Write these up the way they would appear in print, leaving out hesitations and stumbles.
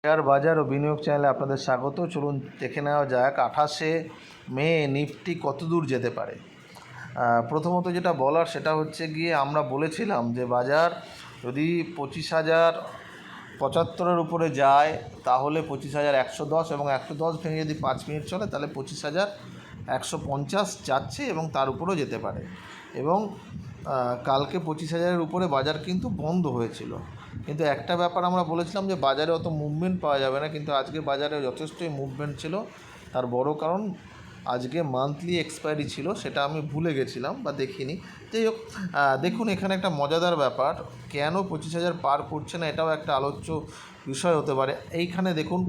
Share বাজার ও বিনিয়োগ চ্যানেলে আপনাদের স্বাগত। চলুন দেখে নেওয়া যাক 28শে মে নিফটি কত দূর যেতে পারে। প্রথমত যেটা বলার সেটা হচ্ছে গিয়ে আমরা বলেছিলাম যে বাজার যদি 25,075-এর উপরে যায় তাহলে 25,110 এবং 110 ভেঙে যদি 5 মিনিট চলে তাহলে 25,150 যাচ্ছে এবং তার উপরেও যেতে পারে। এবং কালকে 25,000-এর উপরে বাজার কিন্তু বন্ধ হয়েছিল, কিন্তু একটা ব্যাপার আমরা বলেছিলাম যে বাজারে অত মুভমেন্ট পাওয়া যাবে না, কিন্তু আজকে বাজারে যথেষ্টই মুভমেন্ট ছিল। তার বড় কারণ আজকে মান্থলি এক্সপায়ারি ছিল, সেটা আমি ভুলে গেছিলাম বা দেখিনি। যাই হোক, দেখুন এখানে একটা মজাদার ব্যাপার, কেন 25,000 পার করছে না এটাও একটা আলোচ্য বিষয় হতে পারে। এইখানে দেখুন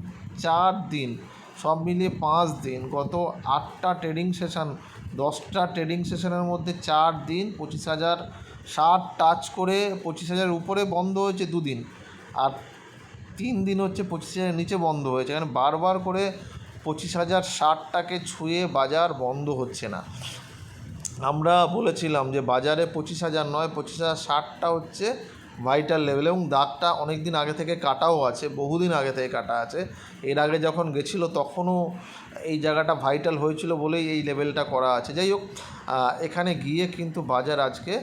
4 দিন সব মিলিয়ে 5 দিন, গত 8টা ট্রেডিং সেশন 10টা ট্রেডিং সেশনের মধ্যে 4 দিন 25,060 টাচ করে 25,000-এর উপরে বন্ধ হয়েছে 2 দিন, আর 3 দিন হচ্ছে 25,000-এর নিচে বন্ধ হয়েছে। এখানে বারবার করে 25,060টাকে ছুঁয়ে বাজার বন্ধ হচ্ছে না। আমরা বলেছিলাম যে বাজারে 25,000 নয় 25,060টা হচ্ছে ভাইটাল লেভেল, এবং দাগটা অনেক দিন আগে থেকে কাটাও আছে, বহুদিন আগে থেকে কাটা আছে। এর আগে যখন গেছিলো তখনও এই জায়গাটা ভাইটাল হয়েছিল বলেই এই লেভেলটা করা আছে। যাই হোক, এখানে গিয়ে কিন্তু বাজার আজকে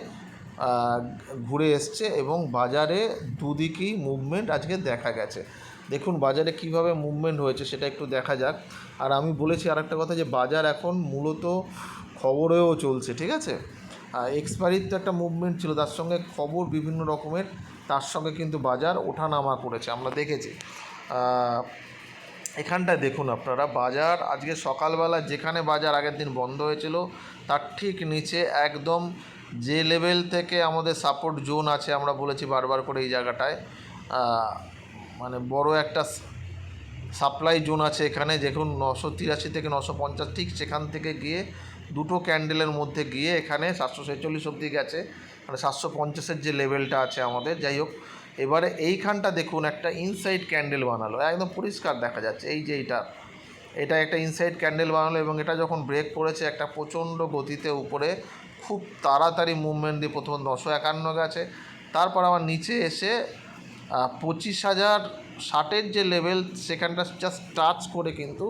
ঘুরে এসছে এবং বাজারে দুদিকেই মুভমেন্ট আজকে দেখা গেছে। দেখুন বাজারে কিভাবে মুভমেন্ট হয়েছে সেটা একটু দেখা যাক। আর আমি বলেছি আরেকটা কথা, যে বাজার এখন মূলত খবরেও চলছে, ঠিক আছে। এক্সপায়ারির তো একটা মুভমেন্ট ছিল, তার সঙ্গে খবর বিভিন্ন রকমের, তার সঙ্গে কিন্তু বাজার ওঠানামা করেছে, আমরা দেখেছি। এখানটায় দেখুন আপনারা, বাজার আজকে সকালবেলা যেখানে বাজার আগের দিন বন্ধ হয়েছিল তার ঠিক নিচে একদম যে লেভেল থেকে আমাদের সাপোর্ট জোন আছে, আমরা বলেছি বারবার করে এই জায়গাটায় মানে বড় একটা সাপ্লাই জোন আছে এখানে। দেখুন 983 থেকে 950, ঠিক সেখান থেকে গিয়ে দুটো ক্যান্ডেলের মধ্যে গিয়ে এখানে 746 অবধি গেছে, মানে 750-এর যে লেভেলটা আছে আমাদের। যাই হোক, এবারে এইখানটা দেখুন একটা ইনসাইড ক্যান্ডেল বানালো, একদম পরিষ্কার দেখা যাচ্ছে এই যে এটা একটা ইনসাইড ক্যান্ডেল বানালো, এবং এটা যখন ব্রেক করেছে একটা প্রচণ্ড গতিতে উপরে খুব তাড়াতাড়ি মুভমেন্ট দিয়ে প্রথমে 951 গেছে, তারপর আবার নিচে এসে 25,060-এর যে লেভেল সেখানটা জাস্ট টাচ করে কিন্তু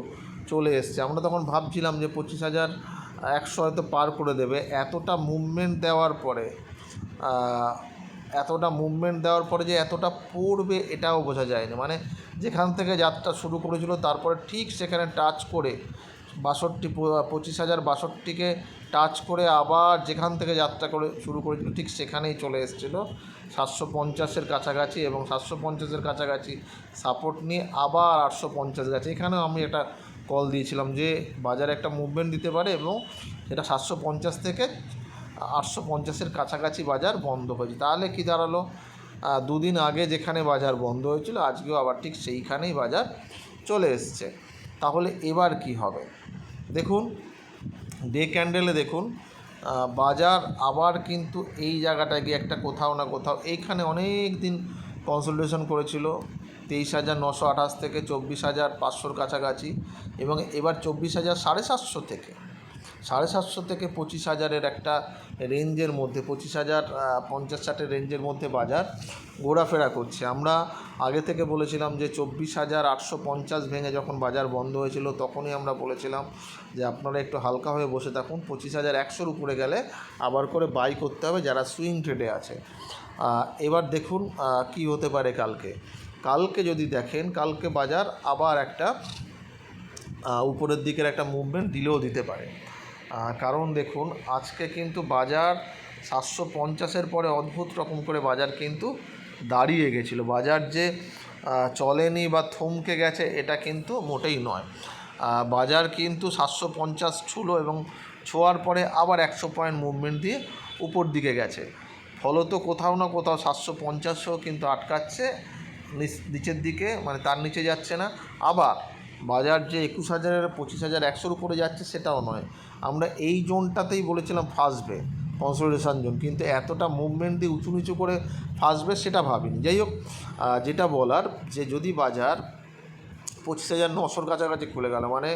চলে এসছে। আমরা তখন ভাবছিলাম যে 25,100 হয়তো পার করে দেবে। এতটা মুভমেন্ট দেওয়ার পরে যে এতটা পড়বে এটাও বোঝা যায়নি, মানে যেখান থেকে যাত্রা শুরু করেছিল তারপরে ঠিক সেখানে টাচ করে 25,062কে টাচ করে আবার যেখান থেকে যাত্রা করে শুরু করেছিল ঠিক সেখানেই চলে এসেছিলো 750-এর কাছাকাছি, এবং 750-এর কাছাকাছি সাপোর্ট নিয়ে আবার 850 গেছে। এখানেও আমি একটা কল দিয়েছিলাম যে বাজারে একটা মুভমেন্ট দিতে পারে, এবং সেটা 750 থেকে 850-এর কাছাকাছি বাজার বন্ধ হয়েছে। তাহলে কি দাঁড়ালো, দুদিন আগে যেখানে বাজার বন্ধ হয়েছিল আজকেও আবার ঠিক সেইখানেই বাজার চলে এসছে। তাহলে এবার কি হবে দেখুন, ডে ক্যান্ডেলে দেখুন বাজার আবার কিন্তু এই জায়গাটায় গিয়ে একটা কোথাও না কোথাও এইখানে অনেক দিন কনসোলিডেশন করেছিল 23,928 থেকে 24,500-র কাছাকাছি, এবং এবার 24,750 থেকে 750 থেকে 25,000-এর একটা রেঞ্জের মধ্যে 25,050-60 রেঞ্জের মধ্যে বাজার ঘোরাফেরা করছে। আমরা আগে থেকে বলেছিলাম যে 24,850 ভেঙে যখন বাজার বন্ধ হয়েছিল তখনই আমরা বলেছিলাম যে আপনারা একটু হালকা হয়ে বসে থাকুন, 25,100-র উপরে গেলে আবার করে বাই করতে হবে যারা সুইং ট্রেডে আছে। এবার দেখুন কি হতে পারে কালকে যদি দেখেন, কালকে বাজার আবার একটা উপরের দিকের একটা মুভমেন্ট দিলেও দিতে পারে। কারণ দেখুন আজকে কিন্তু বাজার 750-এর পরে অদ্ভুত রকম করে বাজার কিন্তু দাঁড়িয়ে গেছিলো। বাজার যে চলেনি বা থমকে গেছে এটা কিন্তু মোটেই নয়, বাজার কিন্তু 750 ছুলো এবং ছোঁয়ার পরে আবার 100 পয়েন্ট মুভমেন্ট দিয়ে উপর দিকে গেছে। ফলত কোথাও না কোথাও 750-ও কিন্তু আটকাচ্ছে নিচের দিকে, মানে তার নিচে যাচ্ছে না। আবার বাজার যে 21,000-এর 25,100-র উপরে যাচ্ছে সেটাও নয়। আমরা এই জোনটাতেই বলেছিলাম ফাঁসবে, কনসোলিডেশন জোন, কিন্তু এতটা মুভমেন্ট দিয়ে উঁচু নিচু করে ফাঁসবে সেটা ভাবিনি। যাই হোক, যেটা বলার যে যদি বাজার 25,900-র কাছাকাছি খুলে গেল, মানে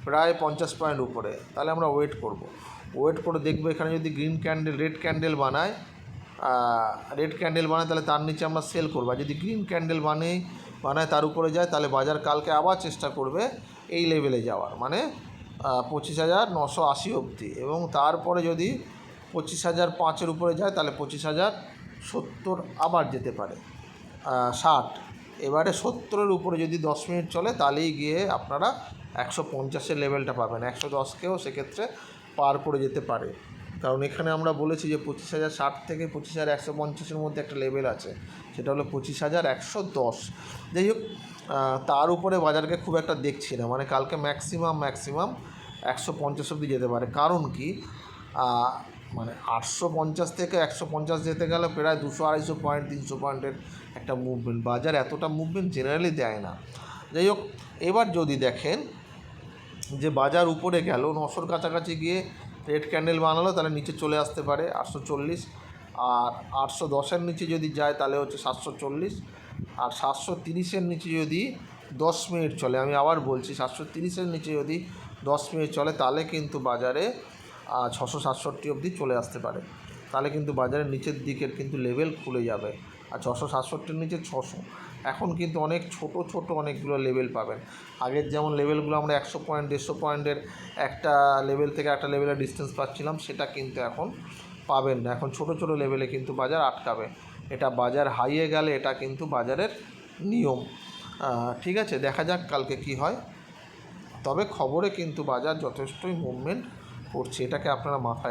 প্রায় 50 পয়েন্ট উপরে, তাহলে আমরা ওয়েট করে দেখবো এখানে যদি রেড ক্যান্ডেল বানায় তাহলে তার নিচে আমরা সেল করবো। যদি গ্রিন ক্যান্ডেল বানিয়ে বানায় তার উপরে যায়, তাহলে বাজার কালকে আবার চেষ্টা করবে এই লেভেলে যাওয়ার, মানে 25,980 অবধি। এবং তারপরে যদি 25,005-এর উপরে যায় তাহলে 25,070 আবার যেতে পারে, 60। এবারে 70-এর উপরে যদি 10 মিনিট চলে তাহলেই গিয়ে আপনারা 150-এর লেভেলটা পাবেন। 110কেও সেক্ষেত্রে পার করে যেতে পারে, কারণ এখানে আমরা বলেছি যে 25,060 থেকে 25,150-এর মধ্যে একটা লেভেল আছে, সেটা হলো 25,110। যাই হোক, তার উপরে বাজারকে খুব একটা দেখছি না, মানে কালকে ম্যাক্সিমাম 150 অবধি যেতে পারে। কারণ কি, মানে 850 থেকে 150 যেতে গেলে প্রায় 200-250 পয়েন্ট 300 পয়েন্টের একটা মুভমেন্ট, বাজার এতটা মুভমেন্ট জেনারেলি দেয় না। যাই হোক, এবার যদি দেখেন যে বাজার উপরে গেল 900-র কাছাকাছি গিয়ে রেড ক্যান্ডেল বানালো, তাহলে নিচে চলে আসতে পারে 840, আর 810-এর নিচে যদি যায় তাহলে হচ্ছে 740, আর 730-এর নিচে যদি 10 মিনিট চলে, আমি আবার বলছি 730-এর নিচে যদি 10 মিনিট চলে তাহলে কিন্তু বাজারে 667 অবধি চলে আসতে পারে, তাহলে কিন্তু বাজারের নিচের দিকের কিন্তু লেভেল খুলে যাবে। আর 667-এর নিচে 600, এখন কিন্তু অনেক ছোট ছোট অনেকগুলো লেভেল পাবেন। আগের যেমন লেভেলগুলো আমরা 100 পয়েন্ট 150 পয়েন্টের একটা লেভেল থেকে একটা লেভেলের ডিস্টেন্স পাচ্ছিলাম, সেটা কিন্তু এখন পাবেন না। এখন ছোট ছোট লেভেলে কিন্তু বাজার আটকাবে, এটা বাজার হাইয়ে গেলে এটা কিন্তু বাজারের নিয়ম। ঠিক আছে, দেখা যাক কালকে কি হয়। তবে খবরে কিন্তু বাজার যথেষ্টই মুভমেন্ট করছে, এটাকে আপনারা মাথায়